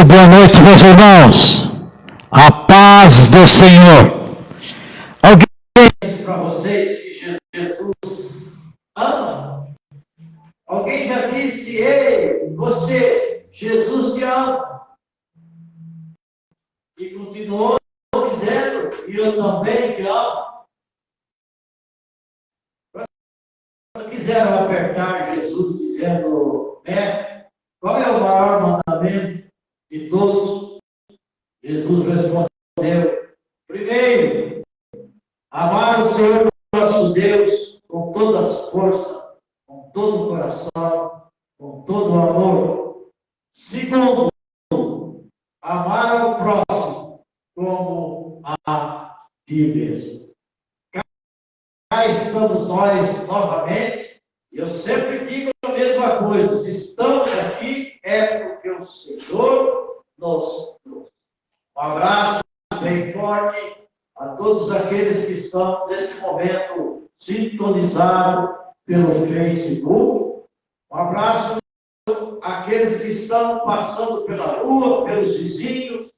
boa noite, meus irmãos. A paz do Senhor. Alguém disse para vocês que Jesus ama? Alguém já disse, ei, você, Jesus te ama? E continuou dizendo, e eu também te amo. Quando quiseram apertar Jesus, dizendo, mestre, qual é o maior mandamento de todos? Jesus respondeu, primeiro, amar o Senhor nosso Deus com toda a força, com todo o coração, com todo o amor. Segundo, amar ao próximo como a ti mesmo. Cá estamos nós novamente, e eu sempre digo a mesma coisa, se estamos aqui é porque o Senhor nos trouxe. Um abraço bem forte a todos aqueles que estão nesse momento sintonizados pelo Facebook. Um abraço àqueles que estão passando pela rua, pelos vizinhos.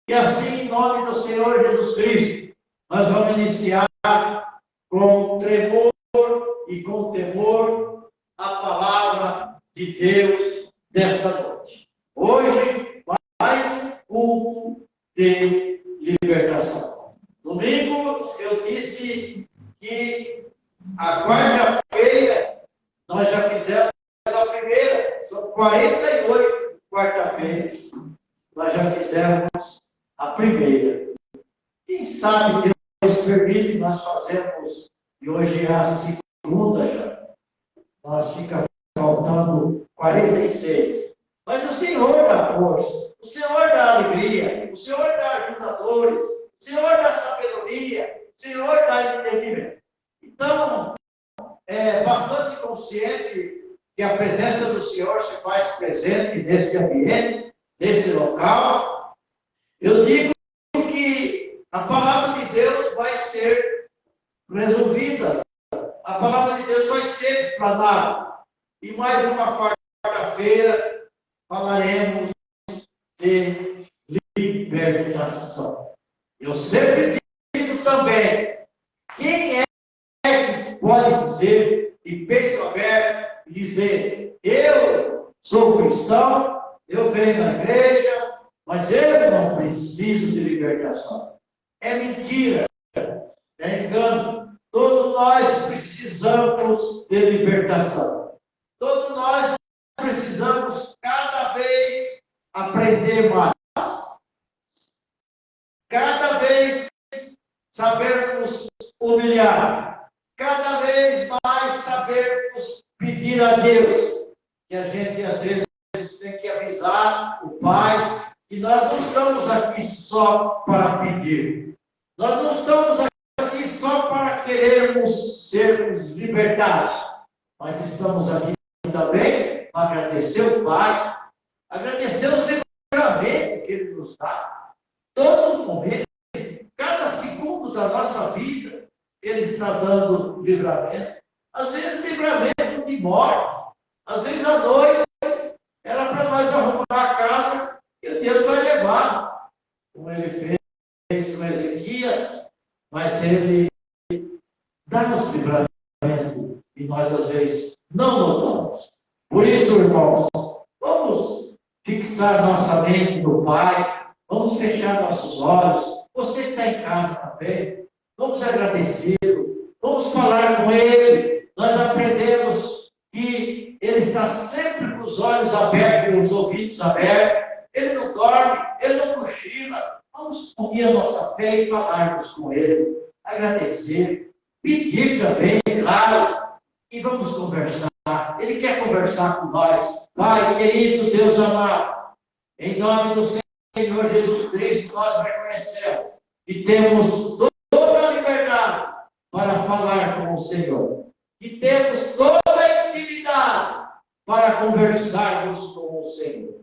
E assim, em nome do Senhor Jesus Cristo, nós vamos iniciar com tremor e com temor a palavra de Deus desta noite. Hoje, mais um culto de libertação. Domingo, eu disse que a quarta-feira nós já fizemos a primeira, são 48 quarta-feiras, nós já fizemos a primeira. Quem sabe Deus permite, nós fazemos, e hoje é a segunda já, nós fica faltando 46. Mas o Senhor dá força, o Senhor dá alegria, o Senhor dá ajudadores, o Senhor dá sabedoria, o Senhor dá entendimento. Então, é bastante consciente que a presença do Senhor se faz presente neste ambiente, neste local. Eu digo que a palavra de Deus vai ser resolvida, a palavra de Deus vai ser explanada. E mais uma quarta-feira falaremos de libertação. Eu sempre digo também, quem é que pode dizer, de peito aberto, dizer, eu sou cristão, eu venho da igreja, mas eu não preciso de libertação. É mentira, é engano. Todos nós precisamos de libertação. Todos nós precisamos cada vez aprender mais. Cada vez sabermos humilhar. Cada vez mais sabermos pedir a Deus. Que a gente às vezes tem que avisar o Pai que nós não estamos aqui só para pedir. Nós não estamos aqui só para querermos sermos libertados. Mas estamos aqui também para agradecer o Pai, agradecer os livramentos que Ele nos dá. Todo momento, cada segundo da nossa vida, Ele está dando livramento. Às vezes livramento de morte, às vezes à noite, era para nós arrumar a casa e o Deus vai levar, como Ele fez com Ezequias, mas Ele dá-nos livramento e nós às vezes não notamos. Por isso, irmãos, vamos fixar nossa mente no Pai, vamos fechar nossos olhos. Você que está em casa também, vamos agradecê-lo, vamos falar com Ele. Nós aprendemos que Ele está sempre com os olhos abertos e os ouvidos abertos. Ele não dorme, Ele não cochila. Vamos unir a nossa fé e falarmos com Ele, agradecer, pedir também, claro, e vamos conversar. Ele quer conversar com nós. Pai querido, Deus amado, em nome do Senhor Jesus Cristo, nós reconhecemos que temos toda a liberdade para falar com o Senhor. Que temos toda a intimidade para conversarmos com o Senhor.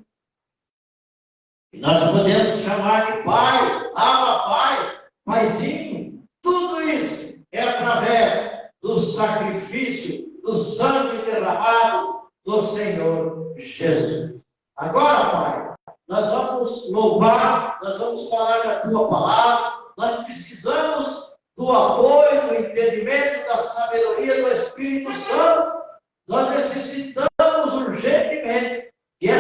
E nós podemos chamar de Pai, Abba Pai, Paizinho. Tudo isso é através do sacrifício, do sangue derramado do Senhor Jesus. Agora, Pai, nós vamos louvar, nós vamos falar da tua palavra, nós precisamos do apoio, do entendimento, da sabedoria do Espírito Santo. Nós necessitamos urgentemente que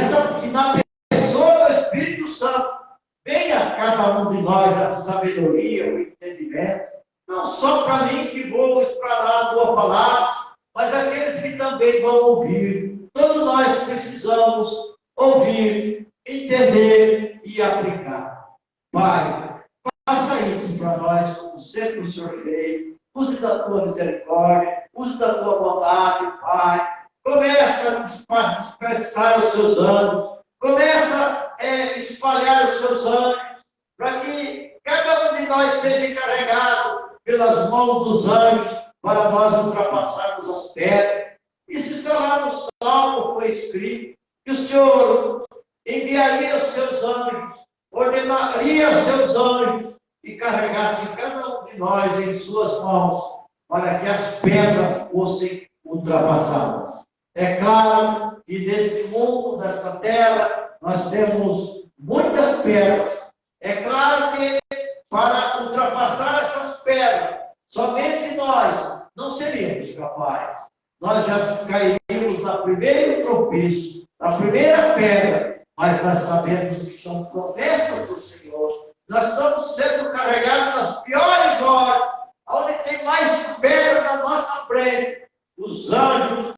na pessoa do Espírito Santo venha a cada um de nós a sabedoria, o entendimento, não só para mim que vou explanar a tua palavra, mas aqueles que também vão ouvir. Todos nós precisamos ouvir, entender e aplicar. Pai, faça isso para nós, como sempre o Senhor fez. Use da tua misericórdia, use da tua bondade, Pai. Começa a dispersar os seus anjos, começa a espalhar os seus anjos, para que cada um de nós seja encarregado pelas mãos dos anjos, para nós ultrapassarmos as pedras. Isso está lá no Salmo, foi escrito, que o Senhor enviaria os seus anjos, ordenaria os seus anjos e carregasse cada um de nós em suas mãos, para que as pedras fossem ultrapassadas. É claro que neste mundo, nesta terra, nós temos muitas pedras. É claro que para ultrapassar essas pedras, somente nós não seríamos capazes. Nós já cairíamos na primeiro tropeço, na primeira pedra, mas nós sabemos que são promessas do Senhor. Nós estamos sendo carregados nas piores horas, onde tem mais pedra na nossa frente. Os anjos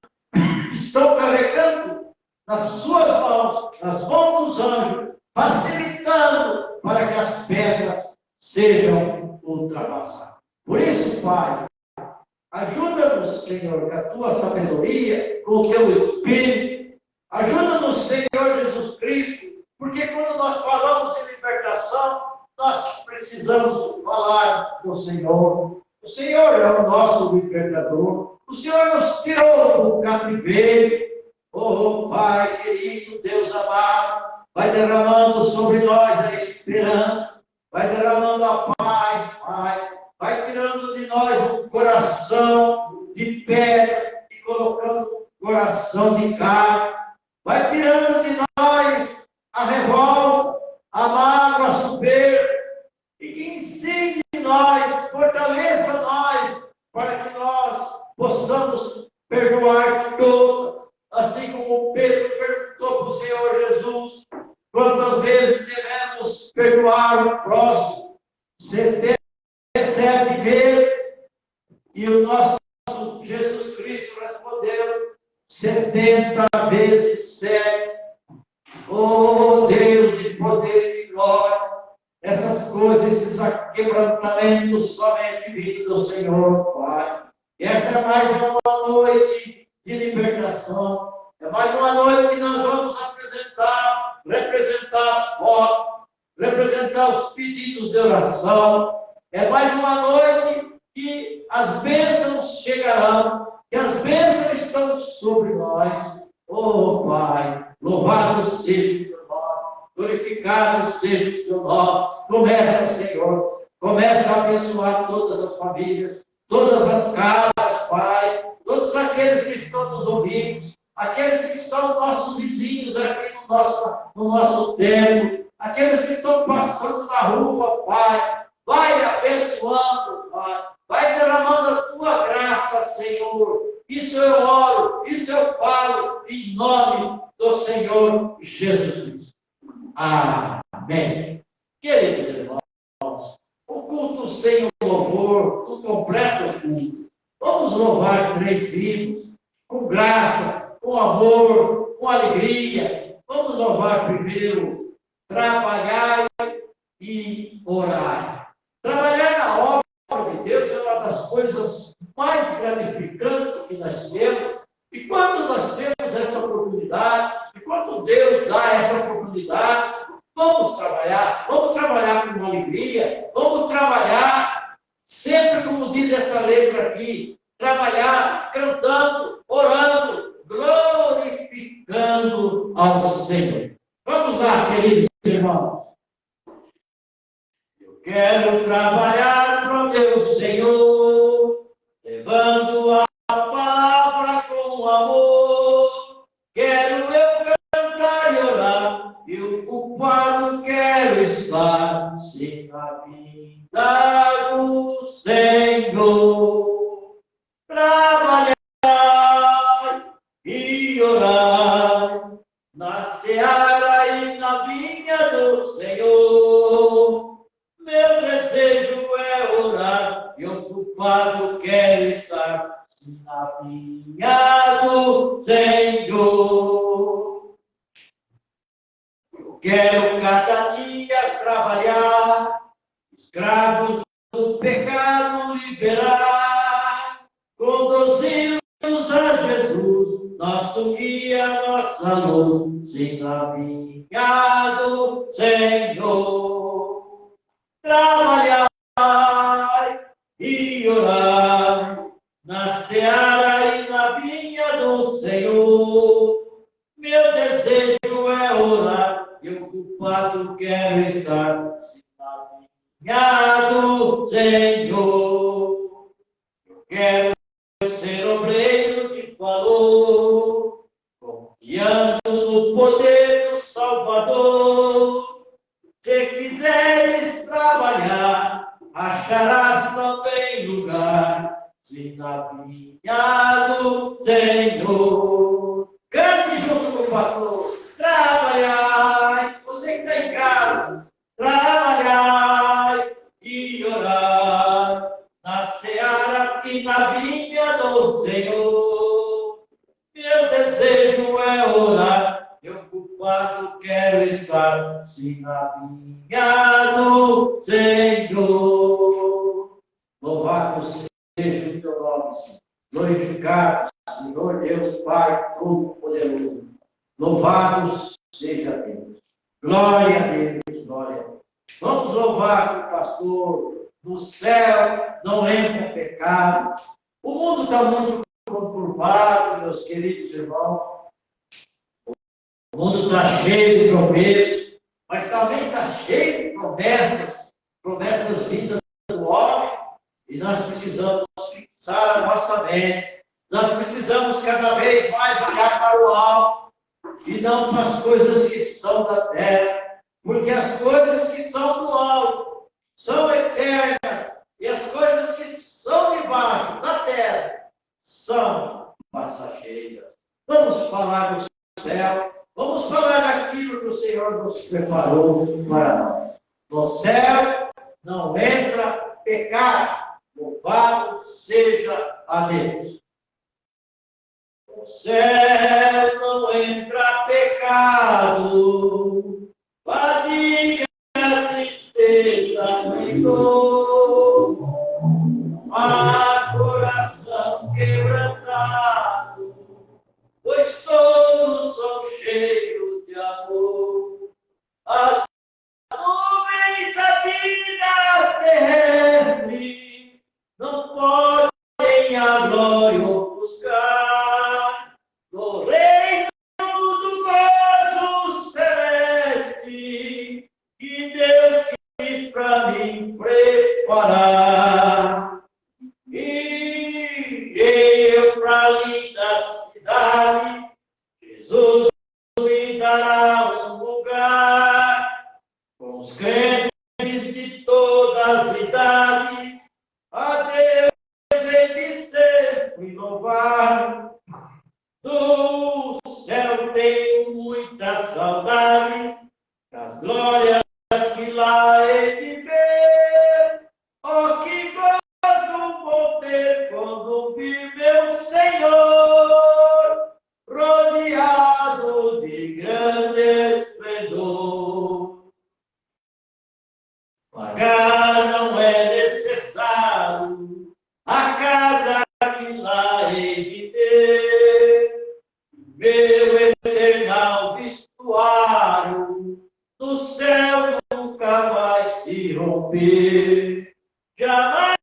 estão carregando nas suas mãos, nas mãos dos anjos, facilitando para que as pedras sejam ultrapassadas. Por isso, Pai, ajuda-nos, Senhor, com a tua sabedoria, com o teu Espírito. Ajuda-nos, Senhor Jesus Cristo, porque quando nós falamos em libertação, nós precisamos falar do Senhor. O Senhor é o nosso libertador. O Senhor nos tirou do cativeiro. Oh, Pai querido, Deus amado, vai derramando sobre nós a esperança, vai derramando a paz, Pai. Vai tirando de nós um coração de pedra e colocando um coração de carne. Vai tirando de nós a revolta, a mágoa, a soberba. E que ensine nós, fortaleça nós, para que nós possamos perdoar todos. Assim como Pedro perguntou para o Senhor Jesus, quantas vezes devemos perdoar o próximo? 77 vezes. E o nosso Jesus Cristo respondeu 70 vezes 7. Oh Deus de poder e de glória, essas coisas, esses quebrantamentos somente vindo do Senhor, Pai. Esta é mais uma noite de libertação. É mais uma noite que nós vamos representar as fotos, representar os pedidos de oração. É mais uma noite que as bênçãos chegarão, que as bênçãos estão sobre nós. Oh, Pai, louvado seja o teu nome, glorificado seja o teu nome. Começa, Senhor, começa a abençoar todas as famílias, todas as casas, Pai, todos aqueles que estão nos ouvindo, aqueles que são nossos vizinhos aqui no nosso templo, aqueles que estão passando na rua, Pai. Vai abençoando, Pai. Vai derramando a tua graça, Senhor. Isso eu oro, isso eu falo, em nome do Senhor Jesus Cristo. Amém. Queridos irmãos, o culto sem o louvor, o completo culto. Vamos louvar 3 hinos, com graça, com amor, com alegria. Vamos louvar primeiro, trabalhar e orar. Trabalhar na obra de Deus é uma das coisas mais gratificantes que nós temos. E quando nós temos essa oportunidade, e quando Deus dá essa oportunidade, vamos trabalhar com alegria, vamos trabalhar, sempre como diz essa letra aqui, trabalhar cantando, orando, glorificando ao Senhor. Vamos lá, queridos irmãos. Quero trabalhar para o meu Senhor, levando a palavra com amor. Quero eu cantar e orar e ocupar quero cada dia trabalhar, escravos do pecado liberar, conduzir-nos a Jesus, nosso guia, nossa luz, encaminhado, Senhor. Trabalhar e orar na seara e na vinha do Senhor. Meu desejo é orar, eu ocupado quero estar, encaminhado, Senhor. Eu quero ser obreiro de valor, confiando no poder do Salvador. Se quiseres trabalhar, acharás também lugar, se na vinha do Senhor. Cante junto com o pastor. Trabalhai, você que está em casa, trabalhai e orar na seara e na vinha do Senhor. Meu desejo é orar, eu ocupado quero estar, se na vinha do Senhor. Louvado seja o teu nome, Senhor. Glorificado, Senhor Deus, Pai Todo-Poderoso. Louvado seja Deus. Glória a Deus, glória a Deus. Vamos louvar o pastor. No céu não entra pecado. O mundo está muito conturbado, meus queridos irmãos. O mundo está cheio de tropeços, mas também está cheio de promessas vindas do homem, e nós precisamos fixar a nossa mente. Nós precisamos cada vez mais olhar para o alto e não para as coisas que são da terra, porque as coisas que são do alto são eternas e as coisas que são debaixo da terra são passageiras. Vamos falar do céu, vamos falar daquilo que o Senhor nos preparou para nós. No céu não entra pecado. Louvado seja a Deus. No céu não entra pecado, fadiga, tristeza, nem dor, coração quebrantado, pois todos são cheios de amor. As nuvens da vida terrestre não podem a glória ofuscar no reino do gozo celeste que Deus quis para mim preparar. E eu para a linda cidade, Jesus me dará um lugar com os crentes de todas as idades. A Deus hei de sempre louvar. Do céu tenho muita saudade das glórias que lá hei de ver. Oh, que gozo vou ter quando vir meu Senhor, rodeado de grande esplendor. Pagar não é necessário a casa que lá hei de ter, meu eternal vestuário no céu nunca vai se romper. Jamais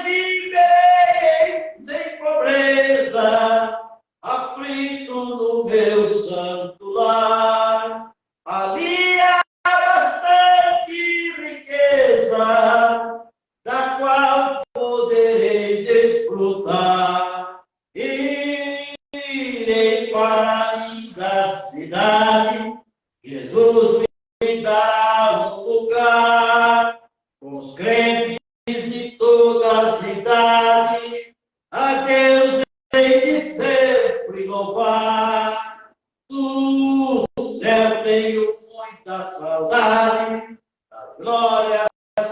viverei sem pobreza, aflito no meu santo lar. Ali há bastante riqueza, da qual poderei desfrutar. Irei para a linda cidade, Jesus me dará um lugar com os crentes de todas as idades. A Deus hei de sempre louvar. Do céu tenho muita saudade das glórias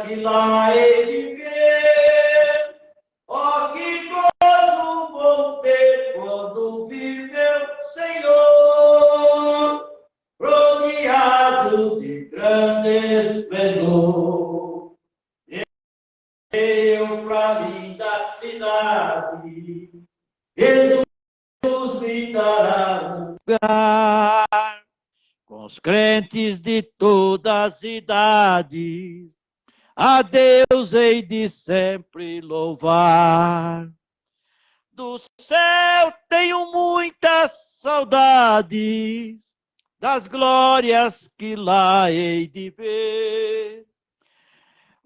que lá hei de ver. Oh, que gozo vou ter quando vir meu Senhor, rodeado revelou. Eu pra linda cidade, Jesus me dará um lugar, com os crentes de todas as idades, a Deus hei de sempre louvar. Do céu tenho muitas saudades, das glórias que lá hei de ver.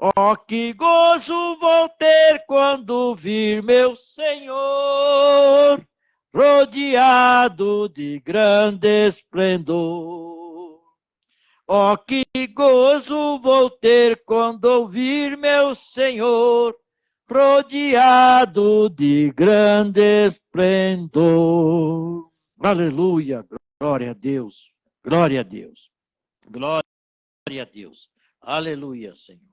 Oh, que gozo vou ter quando vir meu Senhor, rodeado de grande esplendor. Oh, que gozo vou ter quando ouvir meu Senhor, rodeado de grande esplendor. Aleluia, glória a Deus, glória a Deus, glória a Deus. Aleluia, Senhor.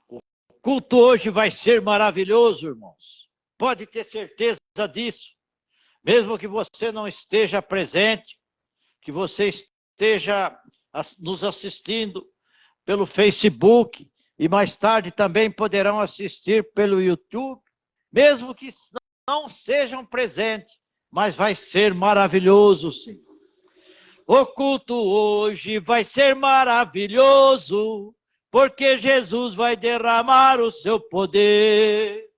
O culto hoje vai ser maravilhoso, irmãos. Pode ter certeza disso. Mesmo que você não esteja presente, que você esteja nos assistindo pelo Facebook e mais tarde também poderão assistir pelo YouTube, mesmo que não sejam presentes, mas vai ser maravilhoso, Senhor. O culto hoje vai ser maravilhoso, porque Jesus vai derramar o seu poder.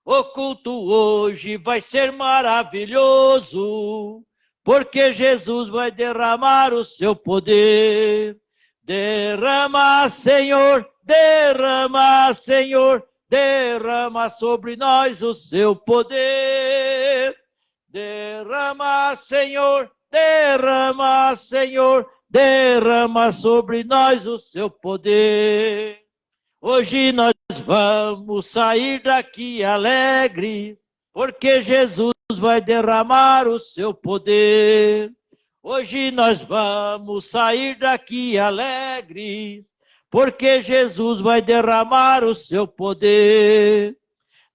O culto hoje vai ser maravilhoso, porque Jesus vai derramar o seu poder. Derrama, Senhor, derrama, Senhor, derrama sobre nós o seu poder. Derrama, Senhor, derrama, Senhor, derrama sobre nós o seu poder. Hoje nós vamos sair daqui alegres, porque Jesus vai derramar o seu poder. Hoje nós vamos sair daqui alegres, porque Jesus vai derramar o seu poder.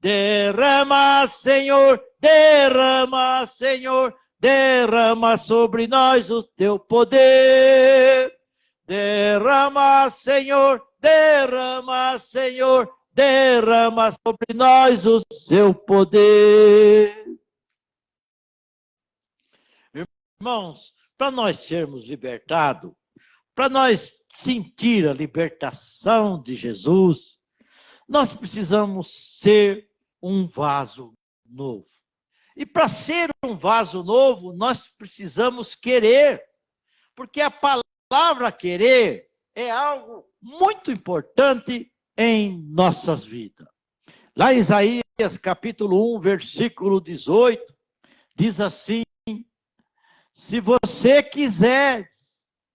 Derrama, Senhor, derrama, Senhor, derrama sobre nós o teu poder. Derrama, Senhor, derrama, Senhor, derrama sobre nós o seu poder. Irmãos, para nós sermos libertados, para nós sentir a libertação de Jesus, nós precisamos ser um vaso novo. E para ser um vaso novo, nós precisamos querer, porque a palavra querer é algo muito importante em nossas vidas. Lá em Isaías, capítulo 1, versículo 18, diz assim: se você quiser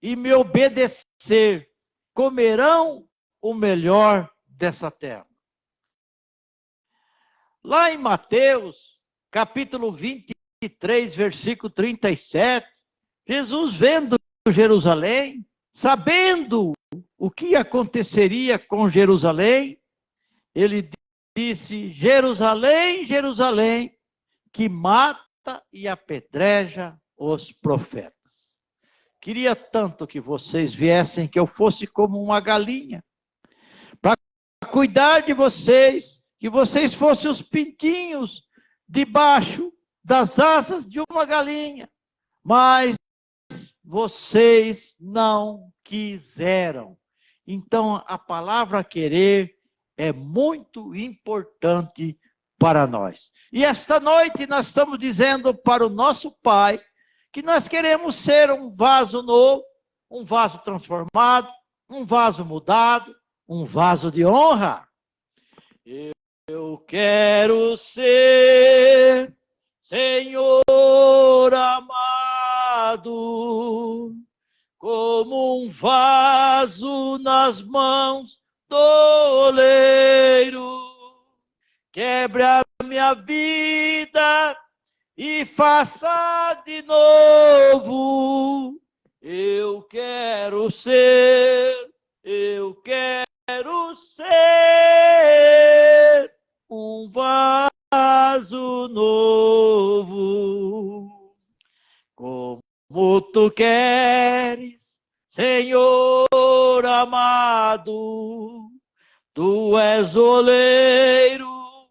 e me obedecer, comerão o melhor dessa terra. Lá em Mateus, capítulo 23, versículo 37, Jesus vendo Jerusalém, sabendo o que aconteceria com Jerusalém, ele disse: Jerusalém, Jerusalém, que mata e apedreja os profetas. Queria tanto que vocês viessem, que eu fosse como uma galinha, para cuidar de vocês, que vocês fossem os pintinhos debaixo das asas de uma galinha. Mas vocês não quiseram. Então, a palavra querer é muito importante para nós. E esta noite nós estamos dizendo para o nosso Pai que nós queremos ser um vaso novo, um vaso transformado, um vaso mudado, um vaso de honra. Eu quero ser, Senhor amado, como um vaso nas mãos do oleiro. Quebre a minha vida e faça de novo. Eu quero ser um vaso novo, como como tu queres, Senhor amado. Tu és o oleiro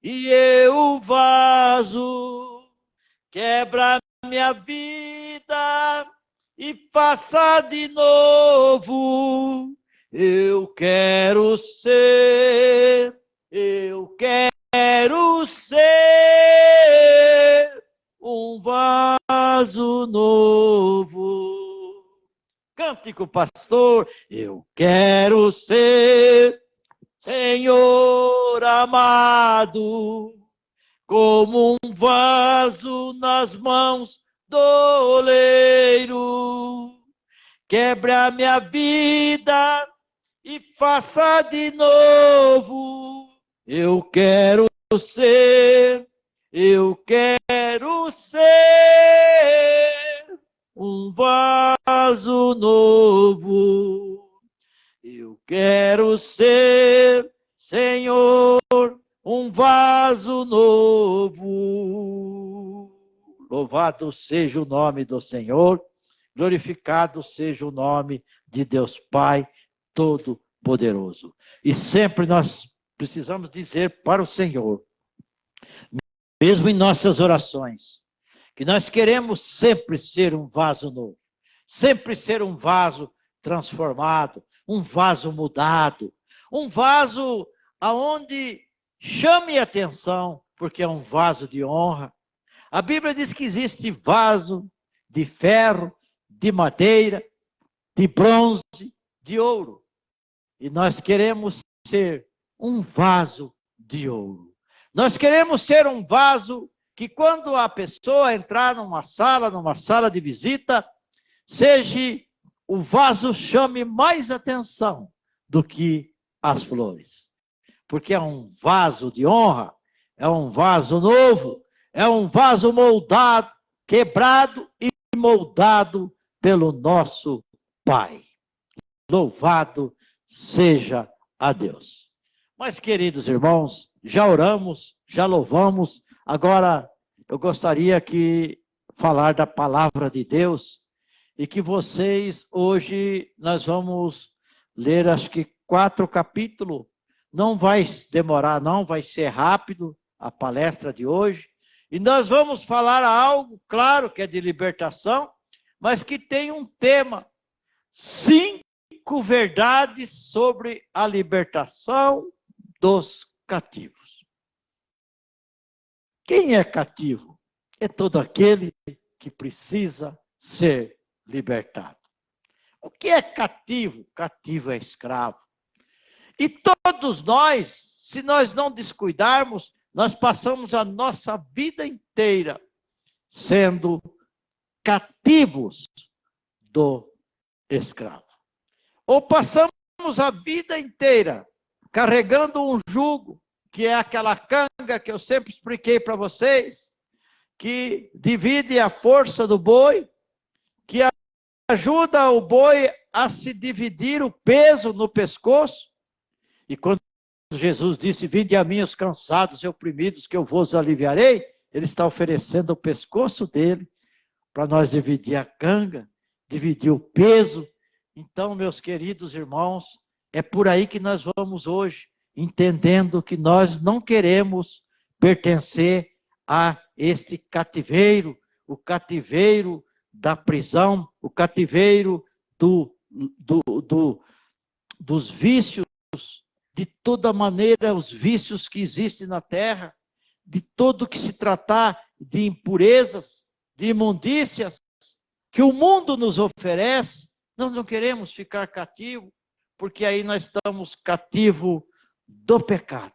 e eu o vaso. Quebra minha vida e faça de novo. Eu quero ser um vaso novo. Cântico, pastor. Eu quero ser, Senhor amado, como um vaso nas mãos do oleiro. Quebre a minha vida e faça de novo. Eu quero ser um vaso novo. Eu quero ser, Senhor, um vaso novo. Louvado seja o nome do Senhor, glorificado seja o nome de Deus Pai Todo-Poderoso. E sempre nós precisamos dizer para o Senhor, mesmo em nossas orações, que nós queremos sempre ser um vaso novo, sempre ser um vaso transformado, um vaso mudado, um vaso aonde chame atenção, porque é um vaso de honra. A Bíblia diz que existe vaso de ferro, de madeira, de bronze, de ouro. E nós queremos ser um vaso de ouro. Nós queremos ser um vaso que quando a pessoa entrar numa sala de visita, seja o vaso chame mais atenção do que as flores. Porque é um vaso de honra, é um vaso novo, é um vaso moldado, quebrado e moldado pelo nosso Pai. Louvado seja a Deus. Mas, queridos irmãos, já oramos, já louvamos, agora eu gostaria que falar da palavra de Deus e que vocês, hoje, nós vamos ler, acho que 4 capítulos, não vai demorar não, vai ser rápido a palestra de hoje, e nós vamos falar algo, claro, que é de libertação, mas que tem um tema, 5 verdades sobre a libertação dos cativos. Quem é cativo? É todo aquele que precisa ser libertado. O que é cativo? Cativo é escravo. E todos nós, se nós não descuidarmos, nós passamos a nossa vida inteira sendo cativos do escravo. Ou passamos a vida inteira carregando um jugo, que é aquela canga que eu sempre expliquei para vocês, que divide a força do boi, que ajuda o boi a se dividir o peso no pescoço. E quando Jesus disse, vinde a mim os cansados e oprimidos, que eu vos aliviarei, ele está oferecendo o pescoço dele para nós dividir a canga, dividir o peso. Então, meus queridos irmãos, é por aí que nós vamos hoje, entendendo que nós não queremos pertencer a este cativeiro, o cativeiro da prisão, o cativeiro dos vícios, de toda maneira, os vícios que existem na terra, de tudo que se tratar de impurezas, de imundícias, que o mundo nos oferece. Nós não queremos ficar cativos, porque aí nós estamos cativos do pecado.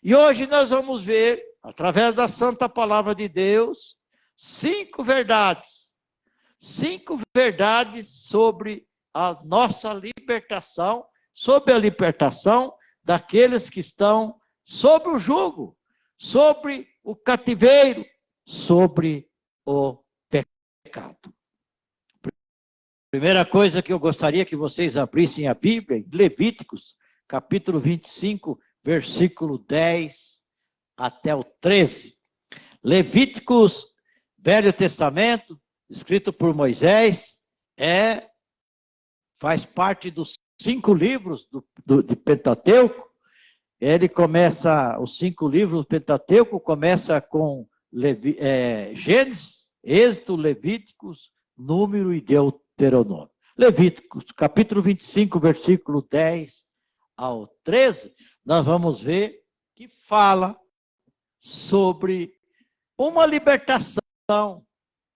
E hoje nós vamos ver, através da santa palavra de Deus, 5 verdades. 5 verdades sobre a nossa libertação, sobre a libertação daqueles que estão sob o jugo, sobre o cativeiro, sobre o pecado. Primeira coisa que eu gostaria que vocês abrissem a Bíblia, Levíticos, capítulo 25, versículo 10 até o 13. Levíticos, Velho Testamento, escrito por Moisés, faz parte dos 5 livros de Pentateuco. Ele começa, os 5 livros do Pentateuco começa com Gênesis, Êxodo, Levíticos, Número e Deuteronômio. Levíticos, capítulo 25, versículo 10 ao 13, nós vamos ver que fala sobre uma libertação,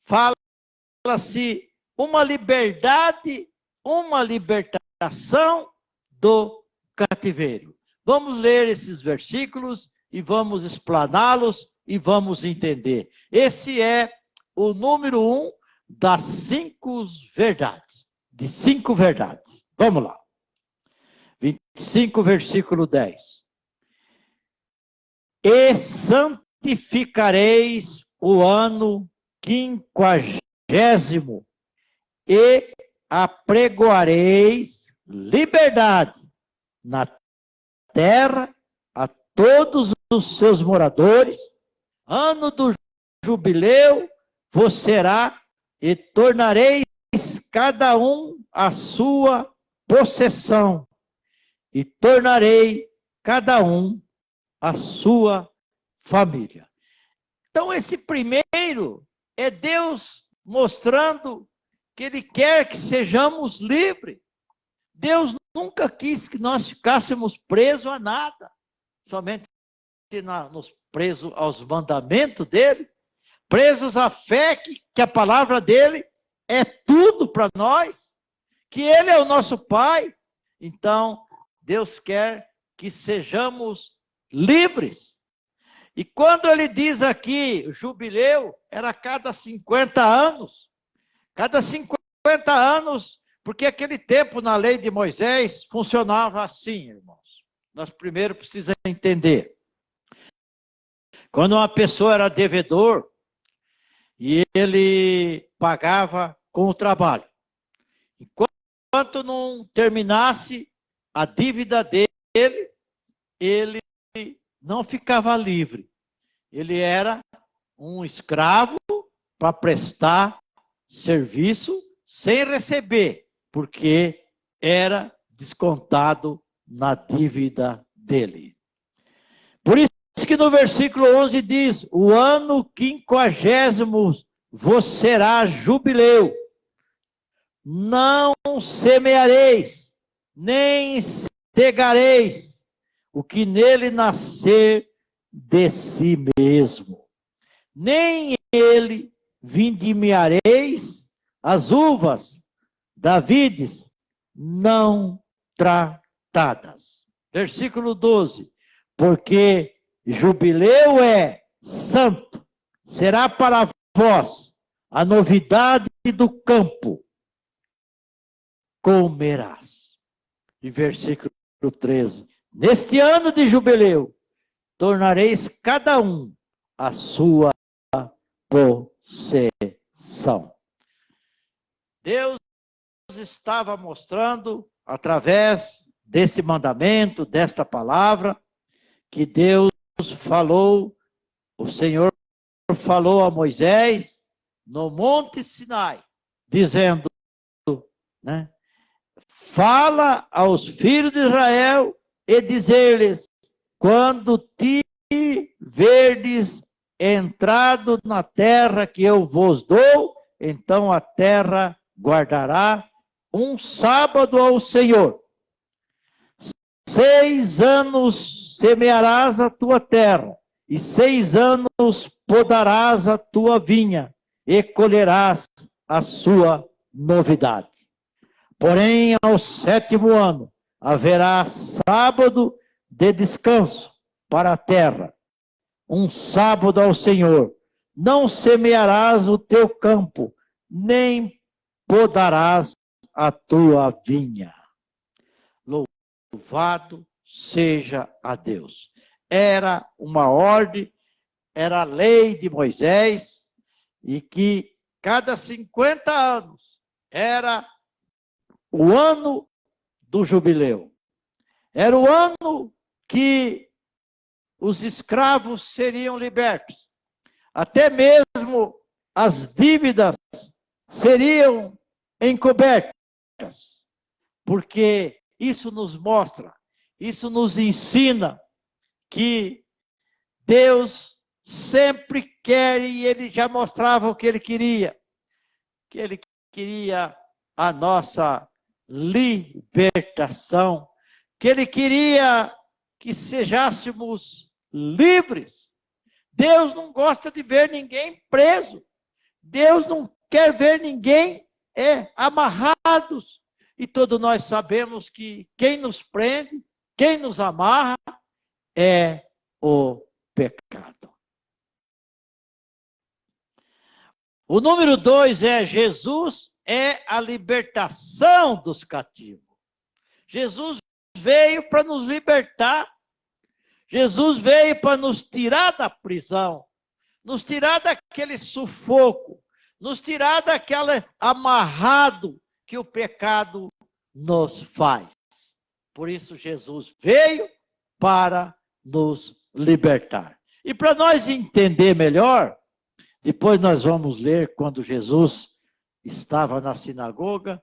fala-se uma liberdade, uma libertação do cativeiro. Vamos ler esses versículos e vamos explaná-los e vamos entender. Esse é o número 1 das 5 verdades, de 5 verdades. Vamos lá. 25, versículo 10. E santificareis o ano 50º e apregoareis liberdade na terra a todos os seus moradores. Ano do jubileu vos será e tornareis cada um a sua possessão e tornarei cada um a sua família. Então, esse primeiro é Deus mostrando que Ele quer que sejamos livres. Deus nunca quis que nós ficássemos presos a nada, somente presos aos mandamentos dEle, presos à fé que a palavra dEle é tudo para nós, que Ele é o nosso Pai. Então, Deus quer que sejamos livres. E quando ele diz aqui, o jubileu era cada 50 anos. Cada 50 anos, porque aquele tempo na lei de Moisés funcionava assim, irmãos. Nós primeiro precisamos entender. Quando uma pessoa era devedor, e ele pagava com o trabalho. Enquanto não terminasse a dívida dele, ele não ficava livre. Ele era um escravo para prestar serviço sem receber, porque era descontado na dívida dele. Por isso que no versículo 11 diz, o ano 50º vos será jubileu. Não semeareis, nem cegareis o que nele nascer de si mesmo. Nem ele vindimiareis as uvas da vides não tratadas. Versículo 12. Porque jubileu é santo, será para vós a novidade do campo. Comerás. E versículo 13. Neste ano de jubileu, tornareis cada um a sua possessão. Deus estava mostrando, através desse mandamento, desta palavra, que Deus falou, o Senhor falou a Moisés no Monte Sinai, dizendo, né? Fala aos filhos de Israel e dizer-lhes, quando te verdes entrado na terra que eu vos dou, então a terra guardará um sábado ao Senhor. 6 anos semearás a tua terra, e 6 anos podarás a tua vinha, e colherás a sua novidade. Porém, ao 7º ano, haverá sábado de descanso para a terra, um sábado ao Senhor. Não semearás o teu campo, nem podarás a tua vinha. Louvado seja a Deus. Era uma ordem, era a lei de Moisés, e que cada 50 anos era o ano do jubileu. Era o ano que os escravos seriam libertos. Até mesmo as dívidas seriam encobertas, porque isso nos mostra, isso nos ensina que Deus sempre quer, e Ele já mostrava o que Ele queria a nossa libertação, que Ele queria que sejássemos livres. Deus não gosta de ver ninguém preso. Deus não quer ver ninguém amarrados. E todos nós sabemos que quem nos prende, quem nos amarra, é o pecado. O número 2 é Jesus é a libertação dos cativos. Jesus veio para nos libertar. Jesus veio para nos tirar da prisão, nos tirar daquele sufoco, nos tirar daquele amarrado que o pecado nos faz. Por isso Jesus veio para nos libertar. E para nós entender melhor, depois nós vamos ler quando Jesus estava na sinagoga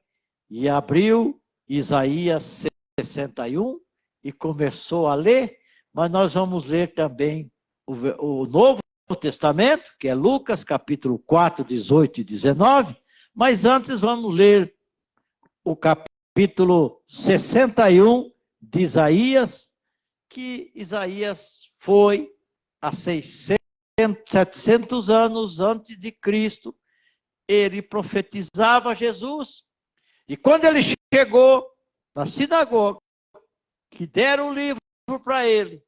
e abriu Isaías 61 e começou a ler, mas nós vamos ler também o Novo Testamento, que é Lucas, capítulo 4, 18 e 19, mas antes vamos ler o capítulo 61 de Isaías, que Isaías foi há 700 anos antes de Cristo, ele profetizava Jesus, e quando ele chegou na sinagoga, que deram o livro para ele,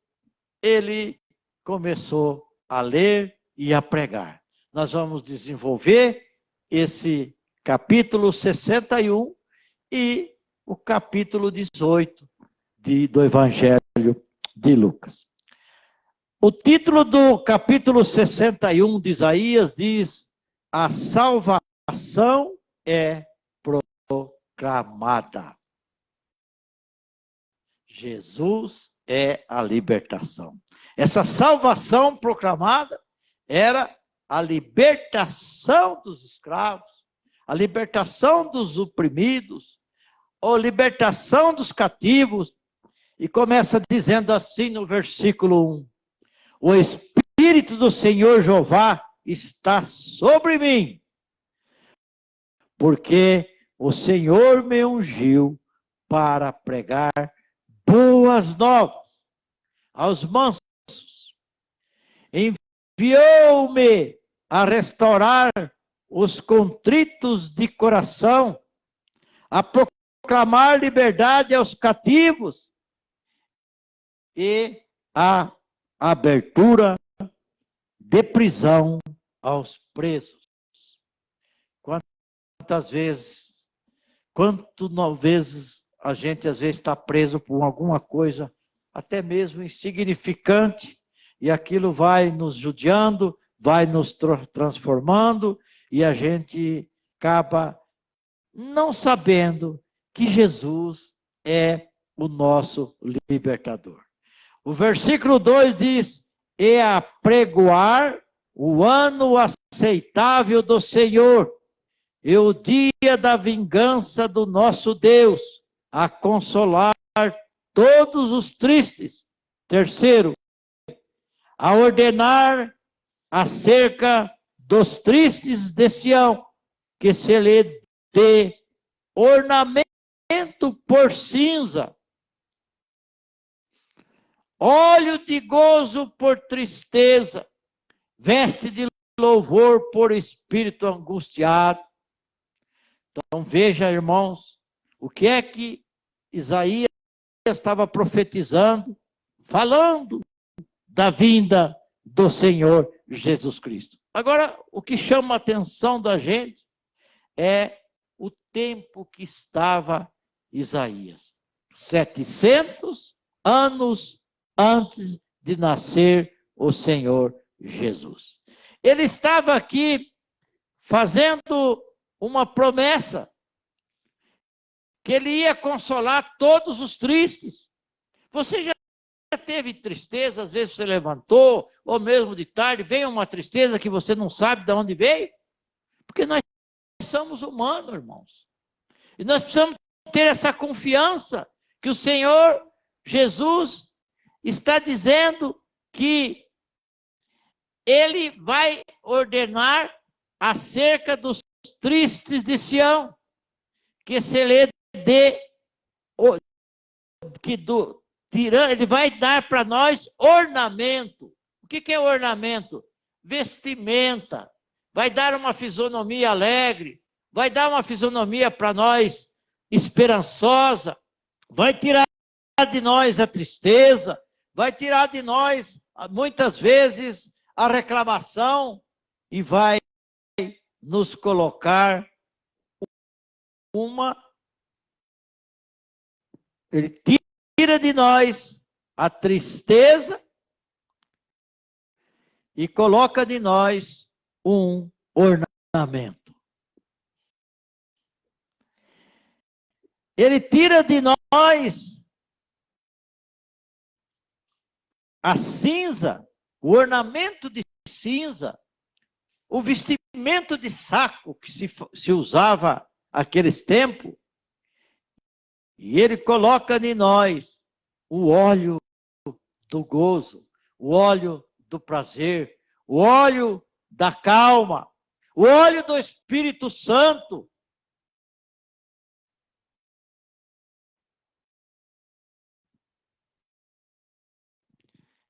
ele começou a ler e a pregar. Nós vamos desenvolver esse capítulo 61 e o capítulo 18 do Evangelho de Lucas. O título do capítulo 61 de Isaías diz: a salvação é proclamada. Jesus é a libertação. Essa salvação proclamada era a libertação dos escravos, a libertação dos oprimidos, a libertação dos cativos. E começa dizendo assim no versículo 1: o Espírito do Senhor Jeová está sobre mim, porque o Senhor me ungiu para pregar boas novas aos mansos. Enviou-me a restaurar os contritos de coração, a proclamar liberdade aos cativos e a abertura de prisão aos presos. Quantas vezes a gente às vezes está preso por alguma coisa, até mesmo insignificante, e aquilo vai nos judiando, vai nos transformando, e a gente acaba não sabendo que Jesus é o nosso libertador. O versículo 2 diz: e apregoar o ano aceitável do Senhor, e o dia da vingança do nosso Deus, a consolar todos os tristes. Terceiro, a ordenar acerca dos tristes de Sião, que se lhe dê ornamento por cinza, óleo de gozo por tristeza, veste de louvor por espírito angustiado. Então veja, irmãos, o que é que Isaías estava profetizando, falando da vinda do Senhor Jesus Cristo. Agora, o que chama a atenção da gente é o tempo que estava Isaías. 700 anos antes de nascer o Senhor Jesus. Ele estava aqui fazendo uma promessa, que ele ia consolar todos os tristes. Você já teve tristeza, às vezes você levantou, ou mesmo de tarde, vem uma tristeza que você não sabe de onde veio? Porque nós somos humanos, irmãos. E nós precisamos ter essa confiança que o Senhor Jesus está dizendo que Ele vai ordenar acerca dos tristes de Sião, que se lê Ele vai dar para nós ornamento. O que é ornamento? Vestimenta. Vai dar uma fisionomia alegre, vai dar uma fisionomia para nós esperançosa, vai tirar de nós a tristeza, vai tirar de nós, muitas vezes, a reclamação e vai nos colocar Ele tira de nós a tristeza e coloca de nós um ornamento. Ele tira de nós a cinza, o ornamento de cinza, o vestimento de saco que se usava naqueles tempos, e Ele coloca em nós o óleo do gozo, o óleo do prazer, o óleo da calma, o óleo do Espírito Santo.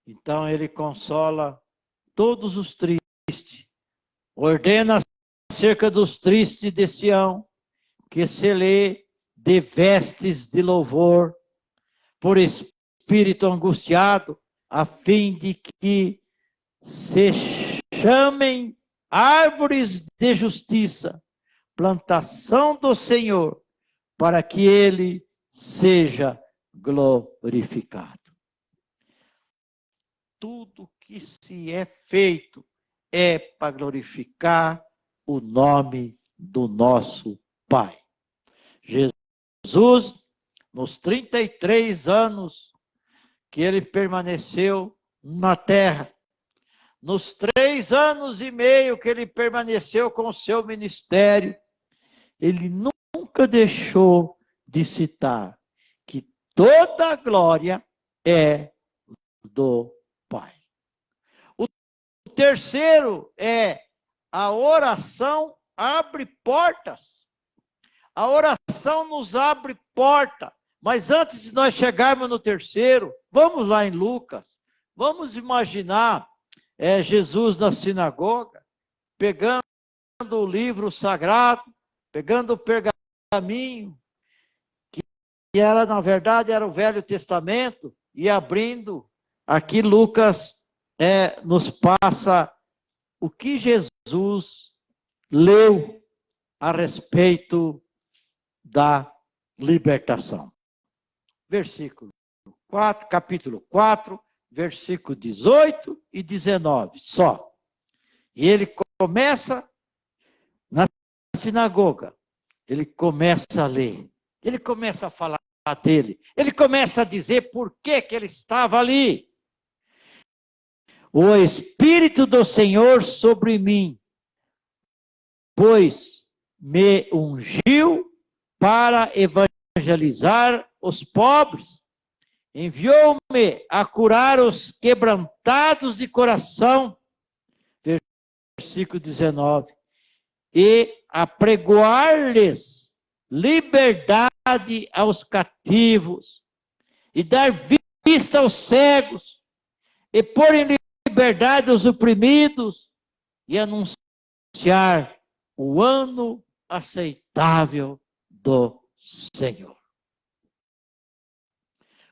Então Ele consola todos os tristes, ordena acerca dos tristes de Sião, que se lê de vestes de louvor, por espírito angustiado, a fim de que se chamem árvores de justiça, plantação do Senhor, para que Ele seja glorificado. Tudo que se é feito é para glorificar o nome do nosso Pai. Jesus, nos 33 anos que Ele permaneceu na terra, nos 3 anos e meio que Ele permaneceu com o seu ministério, Ele nunca deixou de citar que toda a glória é do Pai. O terceiro é a oração abre portas. A oração nos abre porta. Mas antes de nós chegarmos no terceiro, vamos lá em Lucas. Vamos imaginar Jesus na sinagoga, pegando o livro sagrado, pegando o pergaminho, que era, na verdade, era o Velho Testamento, e abrindo. Aqui Lucas nos passa o que Jesus leu a respeito da libertação. Versículo 4, capítulo 4, versículo 18 e 19, só. E ele começa na sinagoga, ele começa a ler, ele começa a falar dele, ele começa a dizer por que ele estava ali. O Espírito do Senhor sobre mim, pois me ungiu para evangelizar os pobres, enviou-me a curar os quebrantados de coração, versículo 19, e a pregoar-lhes liberdade aos cativos, e dar vista aos cegos, e pôr em liberdade os oprimidos, e anunciar o ano aceitável do Senhor.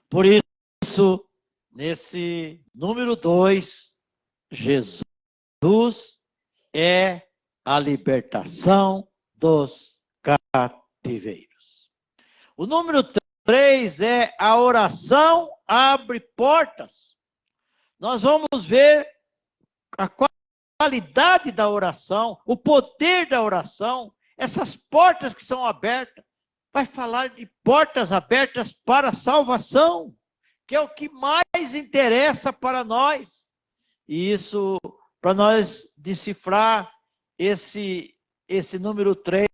Por isso, nesse número 2, Jesus é a libertação dos cativeiros. O número 3 é a oração abre portas. Nós vamos ver a qualidade da oração, o poder da oração, essas portas que são abertas. Vai falar de portas abertas para a salvação, que é o que mais interessa para nós. E isso, para nós decifrar esse número 3,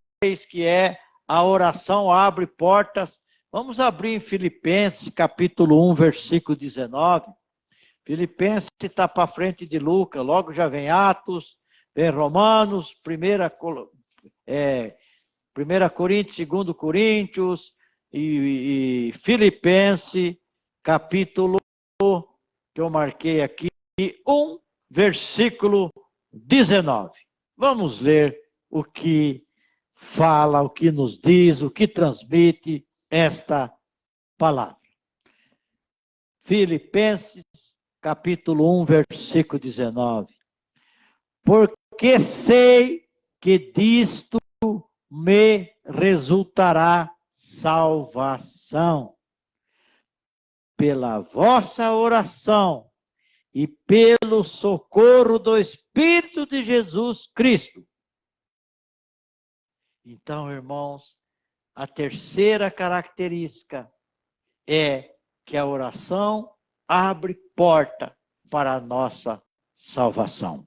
que é a oração abre portas. Vamos abrir em Filipenses, capítulo 1, versículo 19. Filipenses está para frente de Lucas, logo já vem Atos, vem Romanos, 1 Coríntios, 2 Coríntios e Filipenses, capítulo, que eu marquei aqui, 1, versículo 19. Vamos ler o que fala, o que nos diz, o que transmite esta palavra. Filipenses, capítulo 1, versículo 19. Porque sei que disto me resultará salvação, pela vossa oração e pelo socorro do Espírito de Jesus Cristo. Então, irmãos, a terceira característica é que a oração abre porta para a nossa salvação.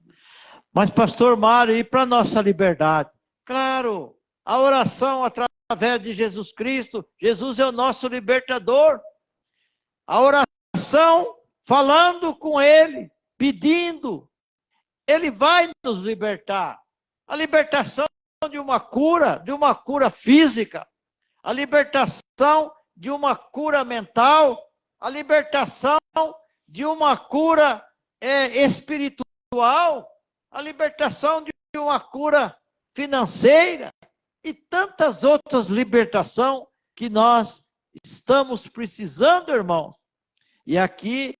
Mas, pastor Mário, e para a nossa liberdade? Claro, a oração através de Jesus Cristo, Jesus é o nosso libertador. A oração, falando com Ele, pedindo, Ele vai nos libertar. A libertação de uma cura física, a libertação de uma cura mental, a libertação de uma cura espiritual, a libertação de uma cura financeira e tantas outras libertações que nós estamos precisando, irmãos. E aqui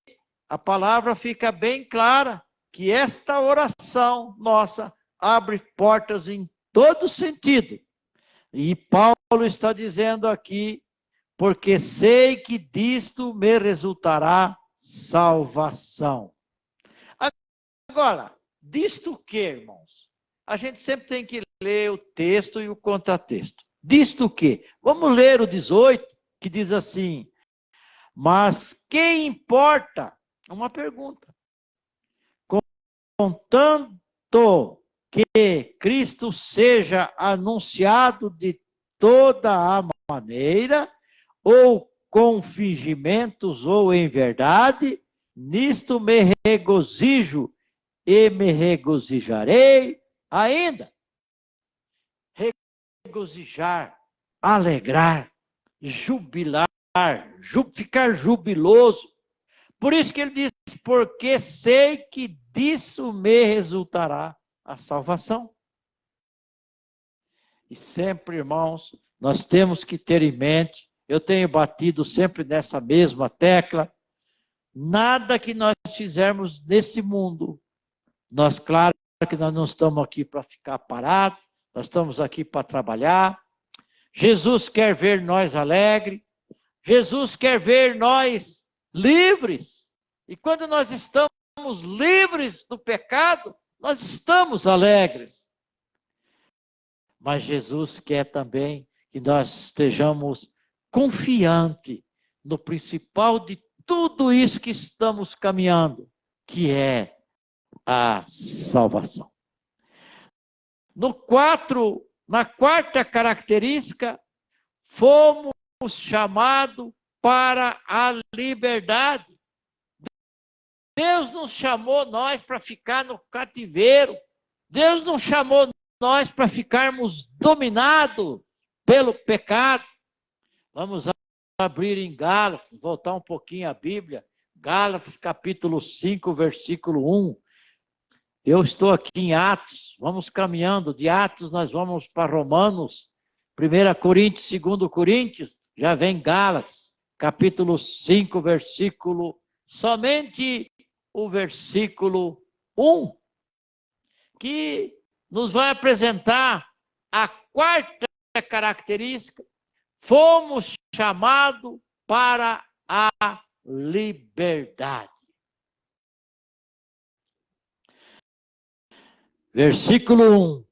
a palavra fica bem clara, que esta oração nossa abre portas em todo sentido. E Paulo está dizendo aqui, porque sei que disto me resultará salvação. Agora, disto o que, irmãos? A gente sempre tem que ler o texto e o contratexto. Disto o que? Vamos ler o 18, que diz assim: mas que importa? Uma pergunta. Contanto que Cristo seja anunciado de toda a maneira, ou com fingimentos ou em verdade, nisto me regozijo e me regozijarei ainda. Regozijar, alegrar, jubilar, ficar jubiloso. Por isso que ele diz, porque sei que disso me resultará a salvação. E sempre, irmãos, nós temos que ter em mente, eu tenho batido sempre nessa mesma tecla, nada que nós fizermos nesse mundo, claro que nós não estamos aqui para ficar parados, nós estamos aqui para trabalhar. Jesus quer ver nós alegres, Jesus quer ver nós livres. E quando nós estamos livres do pecado, nós estamos alegres. Mas Jesus quer também que nós estejamos confiantes no principal de tudo isso que estamos caminhando, que é a salvação. Na quarta característica, fomos chamados para a liberdade. Deus não chamou nós para ficar no cativeiro. Deus não chamou nós para ficarmos dominados pelo pecado. Vamos abrir em Gálatas, voltar um pouquinho à Bíblia. Gálatas capítulo 5, versículo 1. Eu estou aqui em Atos, vamos caminhando. De Atos nós vamos para Romanos, 1 Coríntios, 2 Coríntios, já vem Gálatas, capítulo 5, versículo, somente o versículo 1, que nos vai apresentar a quarta característica: fomos chamados para a liberdade. Versículo 1.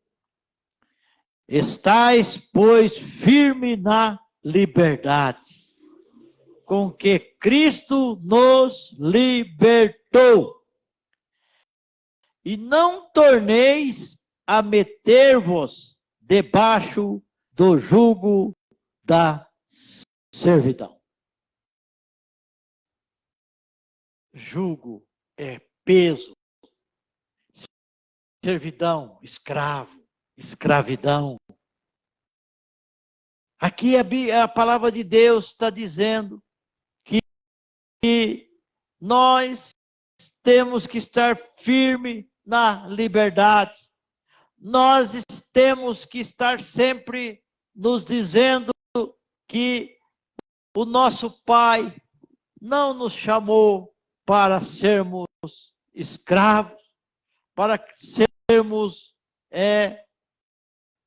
Estais, pois, firme na liberdade, com que Cristo nos libertou. E não torneis a meter-vos debaixo do jugo da servidão. Jugo é peso. Servidão, escravo, escravidão. Aqui a palavra de Deus está dizendo que nós temos que estar firme na liberdade. Nós temos que estar sempre nos dizendo que o nosso Pai não nos chamou para sermos escravos, para sermos,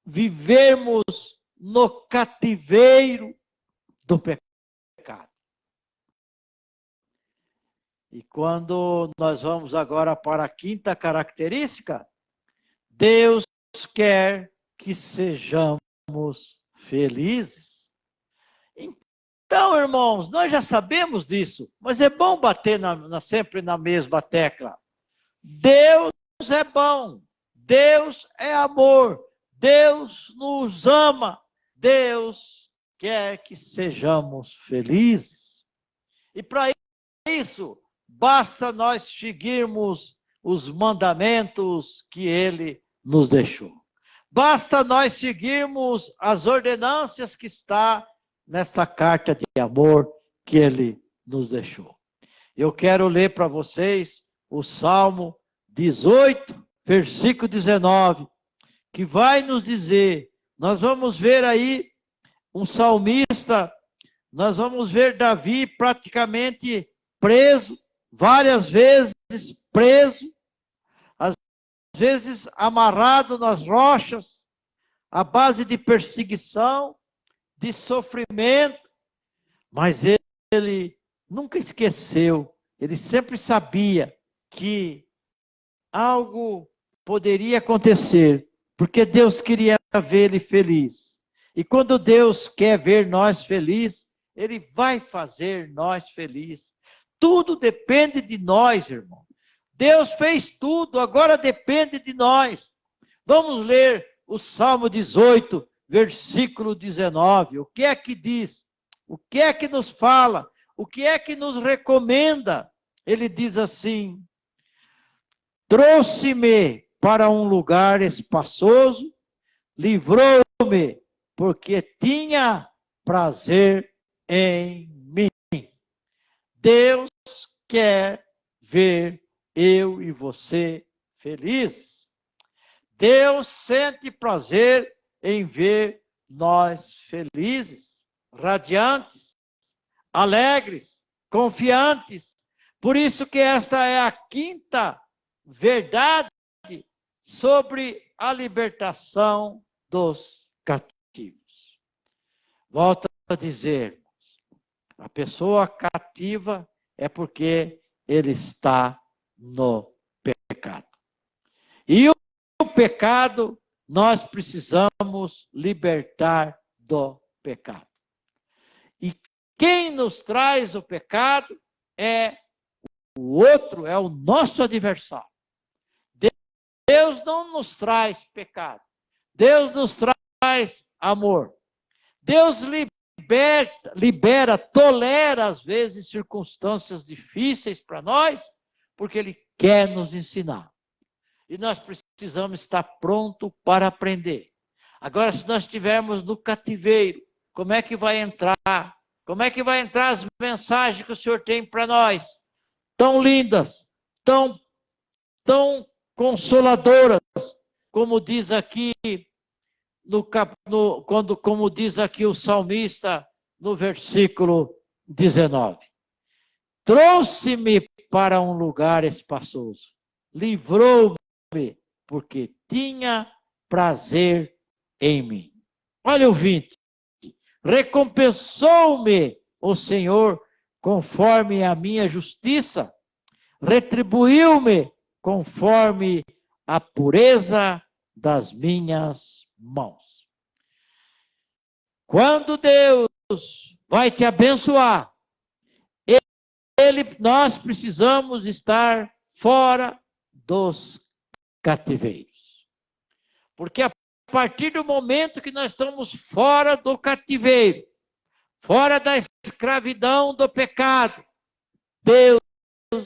vivermos no cativeiro do pecado. E quando nós vamos agora para a quinta característica, Deus quer que sejamos felizes. Então, irmãos, nós já sabemos disso, mas é bom bater sempre na mesma tecla. Deus é bom, Deus é amor, Deus nos ama, Deus quer que sejamos felizes. E para isso, basta nós seguirmos os mandamentos que Ele nos deixou. Basta nós seguirmos as ordenâncias que está nesta carta de amor que Ele nos deixou. Eu quero ler para vocês o Salmo 18, versículo 19, que vai nos dizer, nós vamos ver aí um salmista, nós vamos ver Davi praticamente preso, várias vezes preso, às vezes amarrado nas rochas, à base de perseguição, de sofrimento, mas ele nunca esqueceu, ele sempre sabia que algo poderia acontecer, porque Deus queria ver ele feliz. E quando Deus quer ver nós felizes, Ele vai fazer nós felizes. Tudo depende de nós, irmão. Deus fez tudo, agora depende de nós. Vamos ler o Salmo 18, versículo 19. O que é que diz? O que é que nos fala? O que é que nos recomenda? Ele diz assim: trouxe-me para um lugar espaçoso, livrou-me, porque tinha prazer em mim. Deus quer ver eu e você felizes. Deus sente prazer em ver nós felizes, radiantes, alegres, confiantes. Por isso que esta é a quinta verdade sobre a libertação dos cativos. Volto a dizer, a pessoa cativa é porque ele está no pecado. E o pecado, nós precisamos libertar do pecado. E quem nos traz o pecado é o outro, é o nosso adversário. Deus não nos traz pecado. Deus nos traz amor. Deus libera, tolera às vezes circunstâncias difíceis para nós, porque Ele quer nos ensinar. E nós precisamos estar pronto para aprender. Agora, se nós estivermos no cativeiro, como é que vai entrar? Como é que vai entrar as mensagens que o Senhor tem para nós? Tão lindas, tão consoladoras, como diz aqui como diz aqui o salmista no versículo 19. Trouxe-me para um lugar espaçoso, livrou-me, porque tinha prazer em mim. Olha o 20. Recompensou-me o Senhor conforme a minha justiça, retribuiu-me conforme a pureza das minhas mãos. Quando Deus vai te abençoar, nós precisamos estar fora dos cativeiros. Porque a partir do momento que nós estamos fora do cativeiro, fora da escravidão do pecado, Deus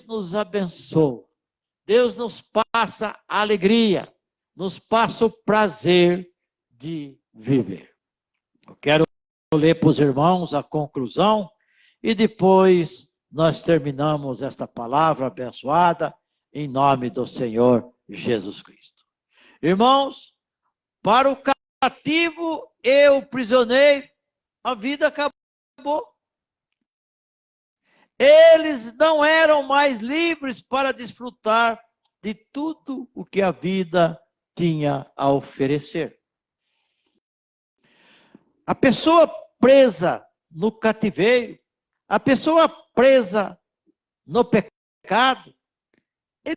nos abençoa. Deus nos passa a alegria, nos passa o prazer de viver. Eu quero ler para os irmãos a conclusão e depois nós terminamos esta palavra abençoada em nome do Senhor Jesus Cristo. Irmãos, para o cativo e o prisioneiro, a vida acabou. Eles não eram mais livres para desfrutar de tudo o que a vida tinha a oferecer. A pessoa presa no cativeiro, a pessoa presa no pecado, ele